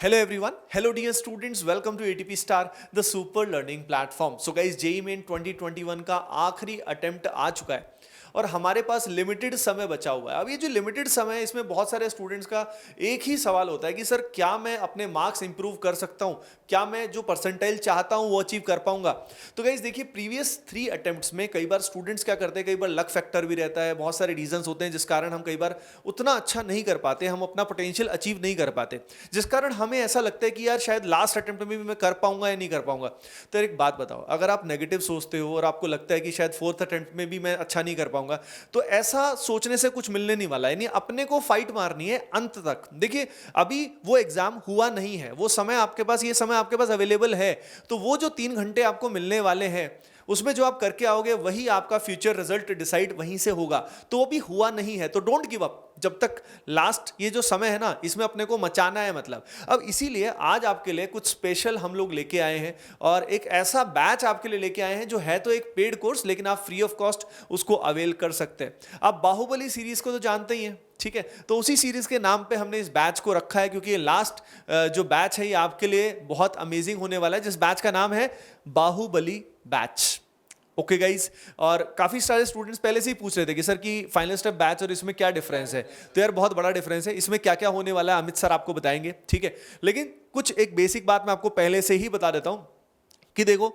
Hello everyone, hello dear students, welcome to ATP Star, the super learning platform. So guys, JEE Main 2021 का आखिरी attempt आ चुका है और हमारे पास लिमिटेड समय बचा हुआ है। अब ये जो लिमिटेड समय है, इसमें बहुत सारे स्टूडेंट्स का एक ही सवाल होता है कि सर क्या मैं अपने मार्क्स इंप्रूव कर सकता हूँ, क्या मैं जो परसेंटाइल चाहता हूँ वो अचीव कर पाऊंगा। तो गाइज देखिए, प्रीवियस 3 अटेम्प्ट्स में कई बार स्टूडेंट्स क्या करते हैं, कई बार लक फैक्टर भी रहता है, बहुत सारे रीजंस होते हैं जिस कारण हम कई बार उतना अच्छा नहीं कर पाते, हम अपना पोटेंशियल अचीव नहीं कर पाते, जिस कारण हमें ऐसा लगता है कि यार शायद लास्ट अटेम्प्ट में भी मैं कर पाऊंगा या नहीं कर पाऊंगा। तो एक बात बताओ, अगर आप नेगेटिव सोचते हो और आपको लगता है कि शायद 4th अटेम्प्ट में भी मैं अच्छा नहीं कर पाऊंगा, तो ऐसा सोचने से कुछ मिलने नहीं वाला है। यानी अपने को फाइट मारनी है अंत तक। देखिए, अभी वो एग्जाम हुआ नहीं है, वो समय आपके पास, ये समय आपके पास अवेलेबल है, तो वो जो 3 घंटे आपको मिलने वाले हैं उसमें जो आप करके आओगे वही आपका फ्यूचर रिजल्ट डिसाइड वहीं से होगा। तो वो भी हुआ नहीं है, तो डोंट गिव अप। जब तक लास्ट ये जो समय है ना, इसमें अपने को मचाना है मतलब। अब इसीलिए आज आपके लिए कुछ स्पेशल हम लोग लेके आए हैं और एक ऐसा बैच आपके लिए लेके आए हैं जो है तो एक पेड कोर्स, लेकिन आप फ्री ऑफ कॉस्ट उसको अवेल कर सकते हैं। आप बाहुबली सीरीज को तो जानते ही हैं, ठीक है, तो उसी सीरीज के नाम पे हमने इस बैच को रखा है, क्योंकि ये लास्ट जो बैच है ये आपके लिए बहुत अमेजिंग होने वाला है, जिस बैच का नाम है बाहुबली बैच। ओके गाइज, और काफी सारे स्टूडेंट्स पहले से ही पूछ रहे थे कि सर की फाइनल स्टेप बैच और इसमें क्या डिफरेंस है। तो यार बहुत बड़ा डिफरेंस है, इसमें क्या क्या होने वाला है अमित सर आपको बताएंगे, ठीक है। लेकिन कुछ एक बेसिक बात मैं आपको पहले से ही बता देता हूं कि देखो,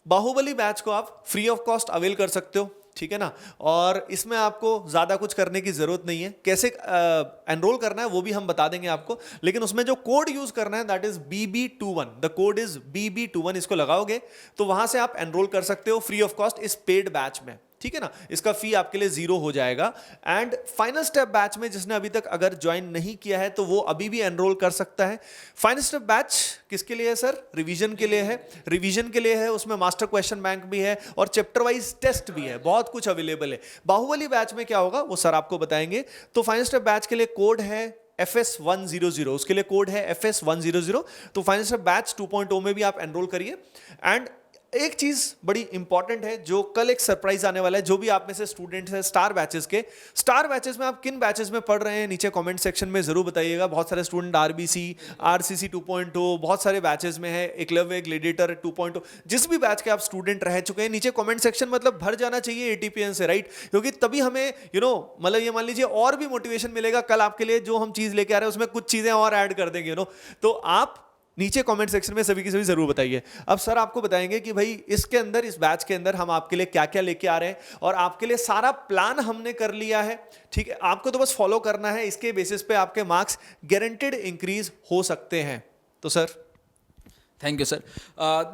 बाहुबली बैच को आप फ्री ऑफ कॉस्ट अवेल कर सकते हो, ठीक है ना। और इसमें आपको ज़्यादा कुछ करने की ज़रूरत नहीं है। कैसे एनरोल करना है वो भी हम बता देंगे आपको, लेकिन उसमें जो कोड यूज़ करना है that is BB21। The code is BB21, इसको लगाओगे तो वहाँ से आप एनरोल कर सकते हो फ्री ऑफ कॉस्ट इस पेड बैच में, ठीक है ना। इसका फी आपके लिए 0 हो जाएगा। एंड फाइनल स्टेप बैच में जिसने अभी तक अगर ज्वाइन नहीं किया है तो वो अभी भी एनरोल कर सकता है। फाइनल स्टेप बैच किसके लिए है सर? रिवीजन के लिए है। रिवीजन के लिए है, उसमें मास्टर क्वेश्चन बैंक भी है और चैप्टर वाइज टेस्ट भी है, बहुत कुछ अवेलेबल है। बाहुबली बैच में क्या होगा वो सर आपको बताएंगे। तो फाइनल स्टेप बैच के लिए कोड है FS100, उसके लिए कोड है FS100। तो फाइनल स्टेप बैच 2.0 में भी आप एनरोल करिए। एंड एक चीज बड़ी इंपॉर्टेंट है, जो कल एक सरप्राइज आने वाला है, जो भी आप में से स्टूडेंट्स हैं स्टार बैचेस के, स्टार बैचेस में आप किन बैचेस में पढ़ रहे हैं नीचे कमेंट सेक्शन में जरूर बताइएगा। बहुत सारे स्टूडेंट RBC, RCC 2.0, बहुत सारे बैचेस में है, एकलव्य, ग्लेडिएटर 2.0, जिस भी बैच के आप स्टूडेंट रह चुके हैं नीचे कमेंट सेक्शन मतलब भर जाना चाहिए ATPN से, राइट। क्योंकि तभी हमें मतलब ये मान लीजिए और भी मोटिवेशन मिलेगा। कल आपके लिए जो हम चीज लेके आ रहे हैं उसमें कुछ चीजें और ऐड कर देंगे, तो आप नीचे कमेंट सेक्शन में सभी की सभी जरूर बताइए। अब सर आपको बताएंगे कि भाई इसके अंदर, इस बैच के अंदर हम आपके लिए क्या क्या लेके आ रहे हैं, और आपके लिए सारा प्लान हमने कर लिया है, ठीक है। आपको तो बस फॉलो करना है, इसके बेसिस पे आपके मार्क्स गारंटेड इंक्रीज हो सकते हैं। तो सर थैंक यू सर।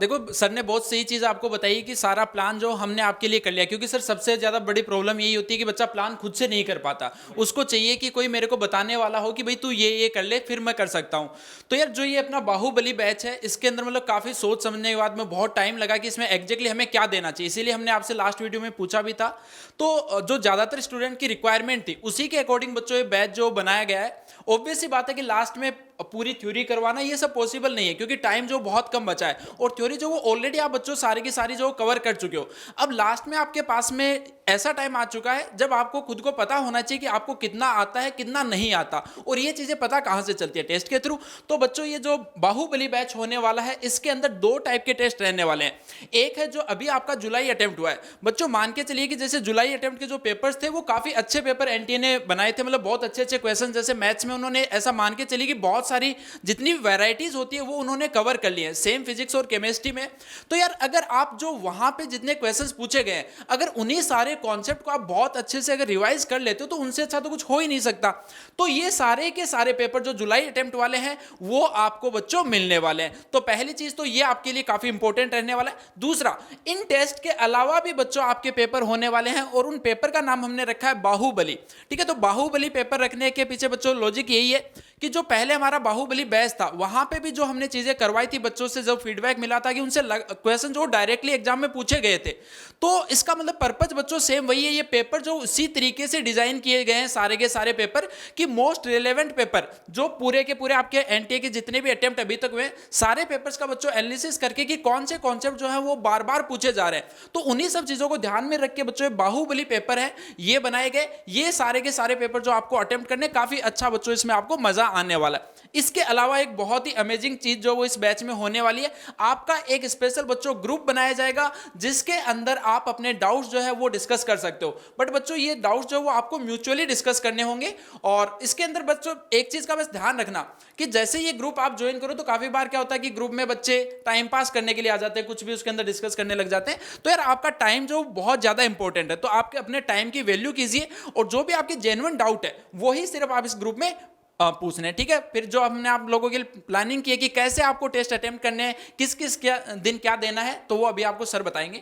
देखो, सर ने बहुत सही चीज़ आपको बताई कि सारा प्लान जो हमने आपके लिए कर लिया, क्योंकि सर सबसे ज़्यादा बड़ी प्रॉब्लम यही होती है कि बच्चा प्लान खुद से नहीं कर पाता, उसको चाहिए कि कोई मेरे को बताने वाला हो कि भाई तू ये कर ले, फिर मैं कर सकता हूँ। तो यार जो ये अपना बाहुबली बैच है, इसके अंदर मतलब काफ़ी सोच समझने के बाद में बहुत टाइम लगा कि इसमें एग्जैक्टली हमें क्या देना चाहिए, इसीलिए हमने आपसे लास्ट वीडियो में पूछा भी था। तो जो ज़्यादातर स्टूडेंट की रिक्वायरमेंट थी उसी के अकॉर्डिंग बच्चों ये बैच जो बनाया गया है। ऑब्वियस सी बात है कि लास्ट में पूरी थ्योरी करवाना ये सब पॉसिबल नहीं है, क्योंकि टाइम जो बहुत कम बचा है, और थ्योरी जो वो ऑलरेडी आप बच्चों सारी की सारी जो कवर कर चुके हो। अब लास्ट में आपके पास में ऐसा टाइम आ चुका है जब आपको खुद को पता होना चाहिए कि आपको कितना आता है, कितना नहीं आता, और ये चीजें पता कहां से चलती है? टेस्ट के थ्रू। तो बच्चों ये जो बाहुबली बैच होने वाला है, इसके अंदर 2 टाइप के टेस्ट रहने वाले हैं। एक है जो अभी आपका जुलाई अटेम्प्ट हुआ है, बच्चों मान के चलिए कि जैसे जुलाई अटेम्प्ट के जो पेपर्स थे वो काफी अच्छे पेपर NTA ने बनाए थे, मतलब बहुत अच्छे अच्छे क्वेश्चन। जैसे मैथ्स में उन्होंने ऐसा मान के चलिए कि बहुत सारी जितनी वैरायटीज होती है वो उन्होंने कवर कर ली है, सेम फिजिक्स और केमिस्ट्री में। तो यार अगर आप जो वहां पे जितने क्वेश्चंस पूछे गए, अगर उन्हीं सारे कॉन्सेप्ट को आप बहुत अच्छे से अगर रिवाइज कर लेते हो तो उनसे अच्छा तो कुछ हो ही नहीं सकता। तो ये सारे के सारे पेपर जो जुलाई अटेम्प्ट वाले हैं वो आपको बच्चों मिलने वाले हैं। तो पहली चीज तो ये आपके लिए काफी इंपॉर्टेंट रहने वाला है। दूसरा, इन टेस्ट के अलावा भी बच्चों आपके पेपर होने वाले हैं, और उन पेपर का नाम हमने रखा है बाहुबली, ठीक है। तो बाहुबली पेपर रखने के पीछे बच्चों लॉजिक यही है कि जो पहले हमारा बाहुबली बैच था वहां पे भी जो हमने चीजें करवाई थी बच्चों से, जब फीडबैक मिला था कि उनसे क्वेश्चन जो डायरेक्टली एग्जाम में पूछे गए थे, तो इसका मतलब पर्पज बच्चों सेम वही है। ये पेपर जो उसी तरीके से डिजाइन किए गए हैं सारे के सारे पेपर, कि मोस्ट रिलेवेंट पेपर जो पूरे के पूरे आपके NTA के जितने भी अटेम्प्ट अभी तक हुए, सारे पेपर्स का बच्चों एनालिसिस करके कि कौन से कॉन्सेप्ट जो है वो बार बार पूछे जा रहे हैं। तो उन्हीं सब चीजों को ध्यान में रख के बच्चों बाहुबली पेपर है ये बनाए गए। ये सारे के सारे पेपर जो आपको अटेम्प्ट करने, काफी अच्छा बच्चों इसमें आपको मजा आने वाला है। इसके अलावा एक बहुत ही अमेजिंग चीज जो वो इस बैच में होने वाली है, आपका एक स्पेशल बच्चों ग्रुप बनाया जाएगा जिसके अंदर आप अपने डाउट्स जो है वो डिस्कस कर सकते हो। बट बच्चों ये डाउट्स जो वो आपको म्यूचुअली डिस्कस करने होंगे। और इसके अंदर बच्चों एक चीज का बस ध्यान रखना कि जैसे ये ग्रुप आप ज्वाइन करो तो काफी बार क्या होता है कि ग्रुप में बच्चे टाइम पास करने के लिए आ जाते हैं, कुछ भी उसके अंदर डिस्कस करने लग जाते हैं। तो यार आपका टाइम जो बहुत ज्यादा इंपॉर्टेंट है, तो आपके अपने टाइम की वैल्यू कीजिए और जो भी आपके जेन्युइन डाउट है वही सिर्फ आप इस ग्रुप में पूछने, ठीक है। फिर जो हमने आप लोगों के लिए प्लानिंग की है कि कैसे आपको टेस्ट अटेम्प्ट करने हैं, किस किस क्या दिन क्या देना है, तो वो अभी आपको सर बताएंगे।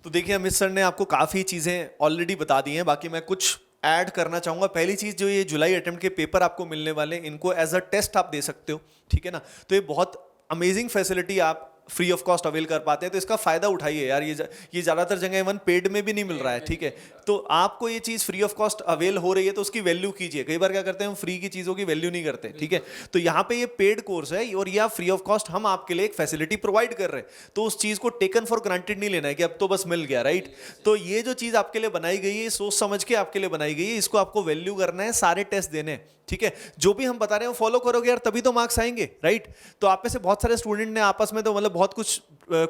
तो देखिए अमित सर ने आपको काफ़ी चीज़ें ऑलरेडी बता दी हैं, बाकी मैं कुछ ऐड करना चाहूँगा। पहली चीज़ जो ये जुलाई अटेम्प्ट के पेपर आपको मिलने वाले, इनको एज अ टेस्ट आप दे सकते हो, ठीक है ना। तो ये बहुत अमेजिंग फैसिलिटी आप फ्री ऑफ कॉस्ट अवेल कर पाते हैं, तो इसका फ़ायदा उठाइए यार। ये ज़्यादातर जगह इवन पेड में भी नहीं मिल रहा है, ठीक है। तो आपको ये चीज़ फ्री ऑफ कॉस्ट अवेल हो रही है तो उसकी वैल्यू कीजिए। कई बार क्या करते हैं हम फ्री की चीज़ों की वैल्यू नहीं करते, ठीक है। तो यहाँ पे ये पेड कोर्स है और ये आप फ्री ऑफ कॉस्ट हम आपके लिए एक फैसिलिटी प्रोवाइड कर रहे हैं, तो उस चीज़ को टेकन फॉर ग्रांटेड नहीं लेना है कि अब तो बस मिल गया, राइट। तो ये जो चीज़ आपके लिए बनाई गई है सोच समझ के आपके लिए बनाई गई है, इसको आपको वैल्यू करना है, सारे टेस्ट देने हैं, ठीक है। जो भी हम बता रहे हैं वो फॉलो करोगे यार तभी तो मार्क्स आएंगे, राइट। तो आप में से बहुत सारे स्टूडेंट ने आपस में तो मतलब बहुत कुछ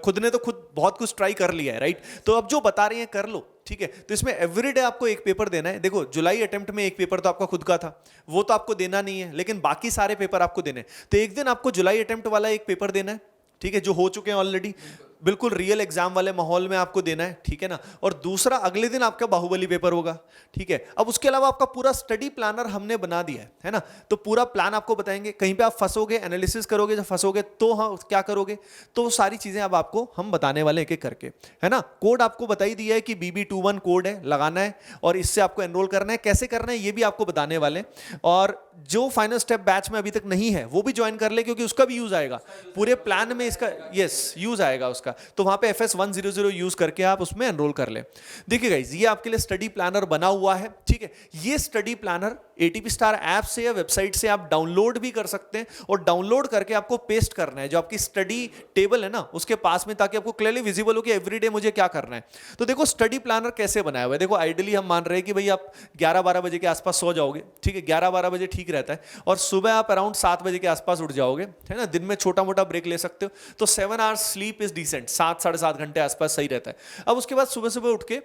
खुद ने तो खुद बहुत कुछ ट्राई कर लिया है, राइट। तो अब जो बता रहे हैं कर लो, ठीक है। तो इसमें एवरीडे आपको एक पेपर देना है। देखो जुलाई अटेम्प्ट में एक पेपर तो आपका खुद का था, वो तो आपको देना नहीं है, लेकिन बाकी सारे पेपर आपको देने हैं। तो एक दिन आपको जुलाई अटेम्प्ट वाला एक पेपर देना है, ठीक है, जो हो चुके हैं ऑलरेडी, बिल्कुल रियल एग्जाम वाले माहौल में आपको देना है, ठीक है ना। और दूसरा अगले दिन आपका बाहुबली पेपर होगा, ठीक है। अब उसके अलावा आपका पूरा स्टडी प्लानर हमने बना दिया है ना। तो पूरा प्लान आपको बताएंगे, कहीं पे आप फंसोगे एनालिसिस करोगे, जब फंसोगे तो हाँ क्या करोगे, तो सारी चीजें अब आपको हम बताने वाले एक एक करके, है ना। कोड आपको बता ही दिया है कि BB21 कोड है, लगाना है और इससे आपको एनरोल करना है। कैसे करना है ये भी आपको बताने वाले। और जो फाइनल स्टेप बैच में अभी तक नहीं है वो भी ज्वाइन कर ले, क्योंकि उसका भी यूज आएगा पूरे प्लान में, इसका यस यूज आएगा उसका। तो वहां पे FS100 यूज करके आप उसमें एनरोल कर ले। देखिए गाइस ये आपके लिए स्टडी प्लानर बना हुआ है, ठीक है। ये study planner ATP star app से या वेबसाइट से आप डाउनलोड भी कर सकते हैं, और डाउनलोड करके आपको पेस्ट करना है जो आपकी स्टडी टेबल है ना उसके पास में, ताकि आपको क्लियरली विजिबल हो कि एवरीडे मुझे क्या करना है। तो देखो स्टडी प्लानर कैसे बनाया हुआ है। देखो आइडियली हम मान रहे हैं कि भाई आप 11-12 बजे के आसपास सो जाओगे, ठीक है। 11-12 बजे ठीक रहता है, और सुबह आप अराउंड 7 बजे के आसपास उठ जाओगे, है ना। दिन में छोटा मोटा ब्रेक ले सकते हो, तो 7 आवर्स स्लीप इज डिसेंट, 7-7.5 घंटे आसपास सही रहता है। अब उसके बाद सुबह सुबह उठ के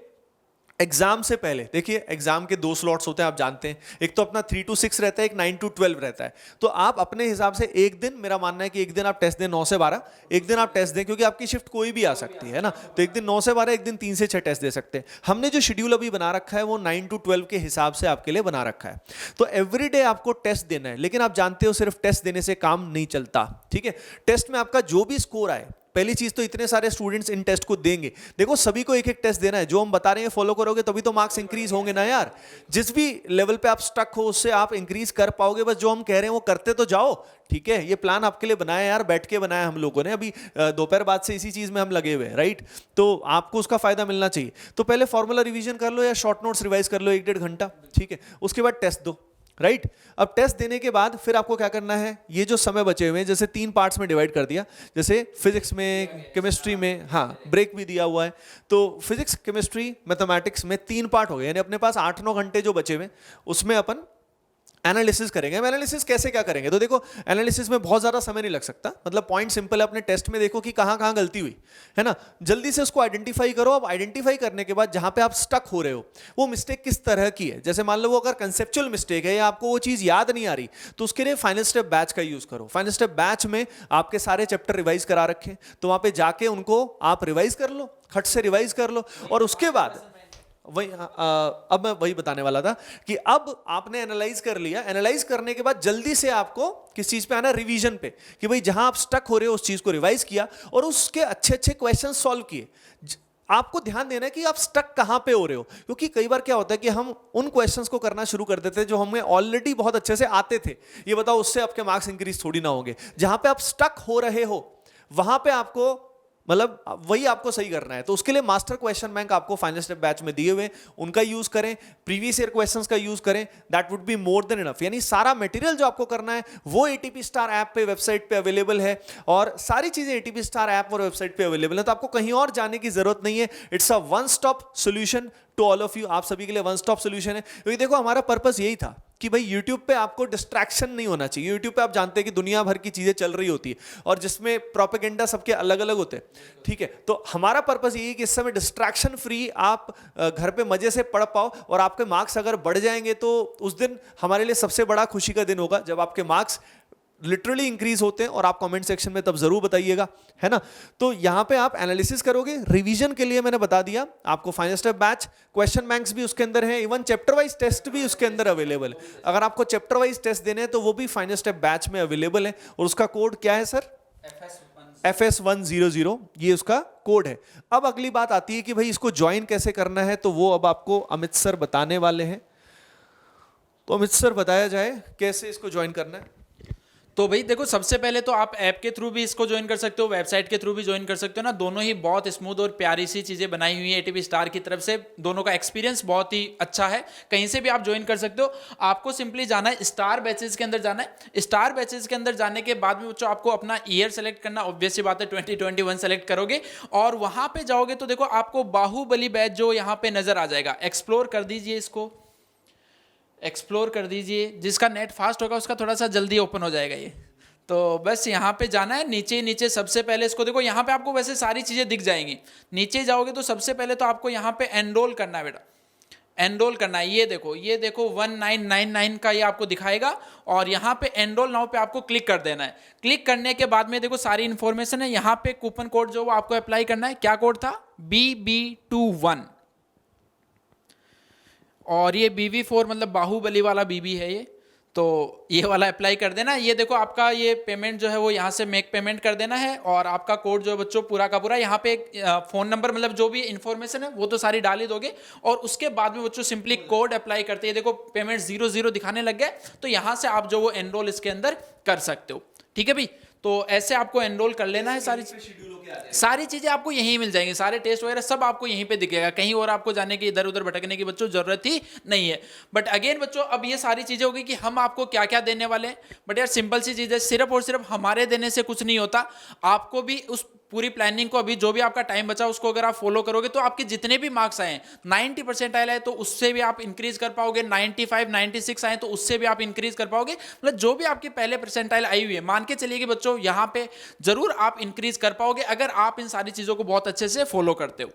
एग्जाम से पहले, देखिए एग्जाम के 2 स्लॉट्स होते हैं आप जानते हैं, एक तो अपना 3 to 6 रहता है, एक 9 to 12 रहता है। तो आप अपने हिसाब से एक दिन, मेरा मानना है कि एक दिन आप टेस्ट दें 9 से 12, एक दिन आप टेस्ट दें, क्योंकि आपकी शिफ्ट कोई भी आ सकती है ना। तो एक दिन 9 से 12, एक दिन 3 से 6 टेस्ट दे सकते हैं। हमने जो शेड्यूल अभी बना रखा है वो 9 to 12 के हिसाब से आपके लिए बना रखा है। तो एवरीडे आपको टेस्ट देना है, लेकिन आप जानते हो सिर्फ टेस्ट देने से काम नहीं चलता, ठीक है। टेस्ट में आपका जो भी स्कोर आए, पहली चीज तो इतने सारे स्टूडेंट्स इन टेस्ट को देंगे, देखो सभी को एक एक टेस्ट देना है। जो हम बता रहे हैं फॉलो करोगे तभी तो मार्क्स इंक्रीज होंगे ना यार। जिस भी लेवल पे आप स्टक हो उससे आप इंक्रीज कर पाओगे, बस जो हम कह रहे हैं वो करते तो जाओ, ठीक है। ये प्लान आपके लिए बनाया यार, बैठ के बनाया हम लोगों ने, अभी दोपहर बाद से इसी चीज में हम लगे हुए हैं, राइट। तो आपको उसका फायदा मिलना चाहिए। तो पहले फॉर्मूला रिवीजन कर लो या शॉर्ट नोट्स रिवाइज कर लो 1-1.5 घंटा, ठीक है। उसके बाद टेस्ट दो, राइट। अब टेस्ट देने के बाद फिर आपको क्या करना है, ये जो समय बचे हुए हैं, जैसे 3 पार्ट्स में डिवाइड कर दिया, जैसे फिजिक्स में, केमिस्ट्री में, हाँ ब्रेक भी दिया हुआ है। तो फिजिक्स, केमिस्ट्री, मैथमेटिक्स में 3 पार्ट हो गए, यानी अपने पास 8-9 घंटे जो बचे हुए हैं उसमें अपन एनालिसिस करेंगे। हम एनालिसिस कैसे क्या करेंगे, तो देखो एनालिसिस में बहुत ज़्यादा समय नहीं लग सकता, मतलब पॉइंट सिंपल है। अपने टेस्ट में देखो कि कहाँ कहाँ गलती हुई है ना, जल्दी से उसको आइडेंटिफाई करो। अब आइडेंटिफाई करने के बाद जहाँ पे आप स्टक हो रहे हो वो मिस्टेक किस तरह की है, जैसे मान लो वो अगर कंसेप्चुअल मिस्टेक है या आपको वो चीज़ याद नहीं आ रही, तो उसके लिए फाइनल स्टेप बैच का यूज़ करो। फाइनल स्टेप बैच में आपके सारे चैप्टर रिवाइज करा रखे, तो वहाँ पे जाके उनको आप रिवाइज कर लो, खट से रिवाइज कर लो। और उसके बाद वही अब मैं वही बताने वाला था कि अब आपने एनालाइज कर लिया, एनालाइज करने के बाद जल्दी से आपको किस चीज पे आना, रिवीजन पे, कि भाई जहां आप स्टक हो रहे हो उस चीज को रिवाइज किया और उसके अच्छे अच्छे क्वेश्चन सॉल्व किए। आपको ध्यान देना है कि आप स्टक कहां पे हो रहे हो, क्योंकि कई बार क्या होता है कि हम उन क्वेश्चंस को करना शुरू कर देते हैं जो हमें ऑलरेडी बहुत अच्छे से आते थे। ये बताओ उससे आपके मार्क्स इंक्रीज थोड़ी ना होंगे। जहां पे आप स्टक हो रहे हो वहां पे आपको मतलब वही आपको सही करना है। तो उसके लिए मास्टर क्वेश्चन बैंक आपको फाइनल स्टेप बैच में दिए हुए, उनका यूज करें, प्रीवियस ईयर क्वेश्चंस का यूज करें, that would be more than enough. यानी सारा मटेरियल जो आपको करना है वो ATP स्टार ऐप पे, वेबसाइट पे अवेलेबल है, और सारी चीजें ATP स्टार ऐप और वेबसाइट पे अवेलेबल है। तो आपको कहीं और जाने की जरूरत नहीं है। It's a one stop solution to all of you, आप सभी के लिए वन स्टॉप सोल्यूशन है। क्योंकि देखो हमारा पर्पस यही था कि भाई YouTube पे आपको डिस्ट्रैक्शन नहीं होना चाहिए। YouTube पे आप जानते हैं कि दुनिया भर की चीजें चल रही होती है और जिसमें प्रोपेगेंडा सबके अलग अलग होते हैं, ठीक है। तो हमारा पर्पस यही है कि इस समय डिस्ट्रैक्शन फ्री आप घर पे मजे से पढ़ पाओ और आपके मार्क्स अगर बढ़ जाएंगे तो उस दिन हमारे लिए सबसे बड़ा खुशी का दिन होगा जब आपके मार्क्स लिटरली इंक्रीज होते हैं। और आप कमेंट सेक्शन में तब जरूर बताइएगा, है ना। तो यहां पे आप एनालिसिस करोगे, रिवीजन के लिए मैंने बता दिया आपको final step batch, question banks भी उसके अंदर है, इवन चैप्टर वाइज टेस्ट भी उसके अंदर अवेलेबल है। अगर आपको चैप्टर वाइज टेस्ट देने हैं तो वो भी फाइनल स्टेप बैच में अवेलेबल है। और उसका कोड क्या है सर? FS100, ये उसका कोड है। अब अगली बात आती है कि भाई इसको ज्वाइन कैसे करना है, तो वो अब आपको अमित सर बताने वाले हैं। तो अमित सर बताया जाए कैसे इसको ज्वाइन करना है। तो भाई देखो, सबसे पहले तो आप ऐप के थ्रू भी इसको ज्वाइन कर सकते हो, वेबसाइट के थ्रू भी ज्वाइन कर सकते हो ना। दोनों ही बहुत स्मूथ और प्यारी सी चीज़ें बनाई हुई है एटीपी स्टार की तरफ से। दोनों का एक्सपीरियंस बहुत ही अच्छा है, कहीं से भी आप ज्वाइन कर सकते हो। आपको सिंपली जाना है स्टार बैचेज के अंदर जाना है। स्टार बैचेज के अंदर जाने के बाद में बच्चों आपको अपना ईयर सेलेक्ट करना, ऑब्वियस सी बात है 2021 सेलेक्ट करोगे और वहां पे जाओगे तो देखो आपको बाहुबली बैच जो यहाँ पे नजर आ जाएगा। एक्सप्लोर कर दीजिए, इसको एक्सप्लोर कर दीजिए। जिसका नेट फास्ट होगा उसका थोड़ा सा जल्दी ओपन हो जाएगा ये। तो बस यहाँ पे जाना है, नीचे नीचे सबसे पहले इसको देखो, यहाँ पे आपको वैसे सारी चीज़ें दिख जाएंगी। नीचे जाओगे तो सबसे पहले तो आपको यहाँ पे एनरोल करना है बेटा, एनरोल करना है। ये देखो 1999 का ये आपको दिखाएगा और यहाँ पे एनरोल नाउ पे आपको क्लिक कर देना है। क्लिक करने के बाद में देखो सारी इन्फॉर्मेशन है। यहाँ पे कूपन कोड जो वो आपको अप्लाई करना है। क्या कोड था? BB21 और ये BB4 मतलब बाहुबली वाला BB है ये। तो ये वाला अप्लाई कर देना। ये देखो आपका ये पेमेंट जो है वो यहाँ से मेक पेमेंट कर देना है और आपका कोड जो है बच्चों पूरा का पूरा यहाँ पे एक फ़ोन नंबर मतलब जो भी इन्फॉर्मेशन है वो तो सारी डाल ही दोगे और उसके बाद में बच्चों सिंपली कोड अप्लाई करते हैं। देखो पेमेंट 00 दिखाने लग गया, तो यहाँ से आप जो वो एनरोल इसके अंदर कर सकते हो। ठीक है भाई, तो ऐसे आपको एनरोल कर लेना है। सारी चीजें आपको यहीं मिल जाएंगी, सारे टेस्ट वगैरह सब आपको यहीं पे दिखेगा। कहीं और आपको जाने की, इधर उधर भटकने की बच्चों जरूरत ही नहीं है। बट अगेन बच्चों, अब ये सारी चीजें होगी कि हम आपको क्या क्या देने वाले हैं। बट यार सिंपल सी चीज है, सिर्फ और सिर्फ हमारे देने से कुछ नहीं होता। आपको भी उस पूरी प्लानिंग को, अभी जो भी आपका टाइम बचा उसको अगर आप फॉलो करोगे तो आपके जितने भी मार्क्स आए, 90% आए तो उससे भी आप इंक्रीज कर पाओगे, 95 96 आए तो उससे भी आप इंक्रीज कर पाओगे। मतलब जो भी आपकी पहले परसेंटाइल आई हुई है, मान के चलिए कि बच्चों यहाँ पे जरूर आप इंक्रीज कर पाओगे अगर आप इन सारी चीजों को बहुत अच्छे से फॉलो करते हो।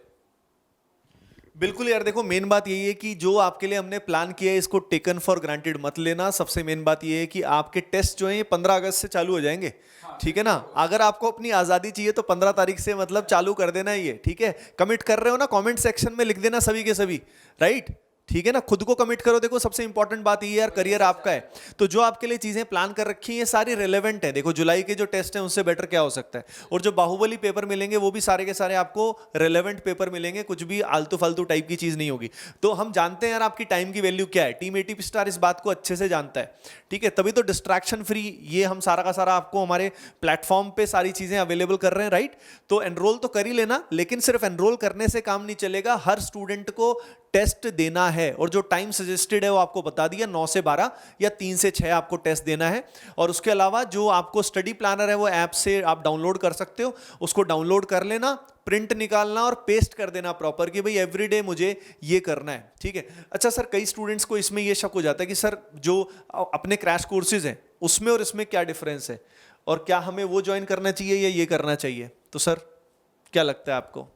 बिल्कुल यार, देखो मेन बात यही है कि जो आपके लिए हमने प्लान किया है इसको टेकन फॉर ग्रांटेड मत लेना। सबसे मेन बात ये है कि आपके टेस्ट जो है ये 15 अगस्त से चालू हो जाएंगे, ठीक है ना। अगर आपको अपनी आजादी चाहिए तो 15 तारीख से मतलब चालू कर देना ये, ठीक है। कमिट कर रहे हो ना, कमेंट सेक्शन में लिख देना सभी के सभी, राइट, ठीक है ना। खुद को कमिट करो। देखो सबसे इंपॉर्टेंट बात ये यार, करियर आपका है। तो जो आपके लिए चीजें प्लान कर रखी हैं ये सारी रिलेवेंट है। देखो जुलाई के जो टेस्ट हैं उससे बेटर क्या हो सकता है। और जो बाहुबली पेपर मिलेंगे वो भी सारे के सारे आपको रिलेवेंट पेपर मिलेंगे, कुछ भी आलतू फालतू टाइप की चीज नहीं होगी। तो हम जानते हैं यार आपकी टाइम की वैल्यू क्या है। टीम एटीपी स्टार इस बात को अच्छे से जानता है, ठीक है। तभी तो डिस्ट्रैक्शन फ्री ये हम सारा का सारा आपको हमारे प्लेटफॉर्म पे सारी चीजें अवेलेबल कर रहे हैं, राइट। तो एनरोल तो कर ही लेना, लेकिन सिर्फ एनरोल करने से काम नहीं चलेगा। हर स्टूडेंट को टेस्ट देना है और जो टाइम सजेस्टेड है वो आपको बता दिया, 9 से 12 या 3 से 6 आपको टेस्ट देना है। और उसके अलावा जो आपको स्टडी प्लानर है वो ऐप से आप डाउनलोड कर सकते हो, उसको डाउनलोड कर लेना, प्रिंट निकालना और पेस्ट कर देना प्रॉपर कि भाई एवरीडे मुझे ये करना है, ठीक है। अच्छा सर, कई स्टूडेंट्स को इसमें ये शक हो जाता है कि सर जो अपने क्रैश कोर्सेज हैं उसमें और इसमें क्या डिफरेंस है और क्या हमें वो ज्वाइन करना चाहिए या ये करना चाहिए। तो सर क्या लगता है आपको?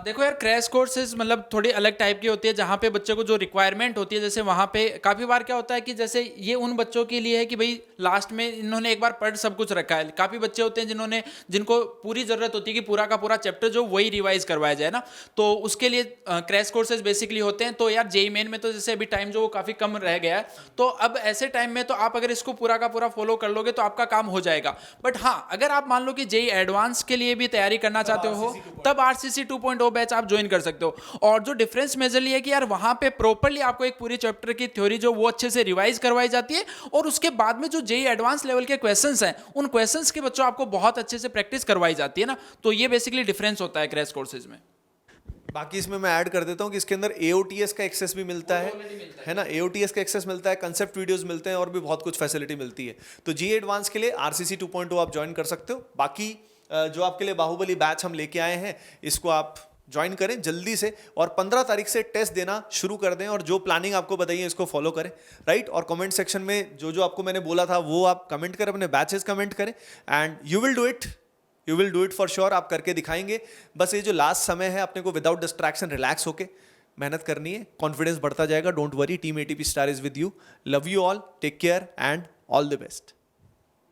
देखो यार, क्रैश कोर्सेज मतलब थोड़ी अलग टाइप की होती है जहाँ पे बच्चे को जो रिक्वायरमेंट होती है, जैसे वहाँ पे काफ़ी बार क्या होता है कि जैसे ये उन बच्चों के लिए है कि भाई लास्ट में इन्होंने एक बार पढ़ सब कुछ रखा है। काफ़ी बच्चे होते हैं जिनको पूरी ज़रूरत होती है कि पूरा का पूरा चैप्टर जो वही रिवाइज करवाया जाए ना, तो उसके लिए क्रैश कोर्सेज बेसिकली होते हैं। तो यार जेईई मेन में तो जैसे अभी टाइम जो काफ़ी कम रह गया है, तो अब ऐसे टाइम में तो आप अगर इसको पूरा का पूरा फॉलो कर लोगे तो आपका काम हो जाएगा। बट हाँ, अगर आप मान लो कि जेईई एडवांस के लिए भी तैयारी करना चाहते हो तब RCC 2.0 बैच आप ज्वाइन कर सकते हो। और जो डिफरेंस मेजरली है कि यार वहां पे प्रॉपर्ली आपको एक पूरी चैप्टर की थ्योरी जो वो अच्छे से रिवाइज करवाई जाती है और उसके बाद में जो जेईई एडवांस लेवल के क्वेश्चंस हैं उन क्वेश्चंस के बच्चों आपको बहुत अच्छे से प्रैक्टिस करवाई जाती है ना। तो ये बेसिकली डिफरेंस होता है क्रैश कोर्सेज में। बाकी इसमें मैं ऐड कर देता हूँ कि इसके अंदर AOTS का एक्सेस भी मिलता है ना। AOTS का एक्सेस मिलता है, कंसेप्ट वीडियोस मिलते हैं और भी बहुत कुछ फैसिलिटी मिलती है। तो जेईई एडवांस के लिए RCC 2.0 आप ज्वाइन कर सकते हो। बाकी जो आपके लिए बाहुबली बैच हम लेके आए हैं इसको आप ज्वाइन करें जल्दी से और 15 तारीख से टेस्ट देना शुरू कर दें और जो प्लानिंग आपको बताई है इसको फॉलो करें, राइट। और कमेंट सेक्शन में जो जो आपको मैंने बोला था वो आप कमेंट करें, अपने बैचेस कमेंट करें and you will do it for sure. आप करके दिखाएंगे। बस ये जो लास्ट समय है अपने को विदाउट डिस्ट्रैक्शन रिलैक्स होके मेहनत करनी है, कॉन्फिडेंस बढ़ता जाएगा। Don't worry, team ATP star is with you. Love you all, take care and all the best.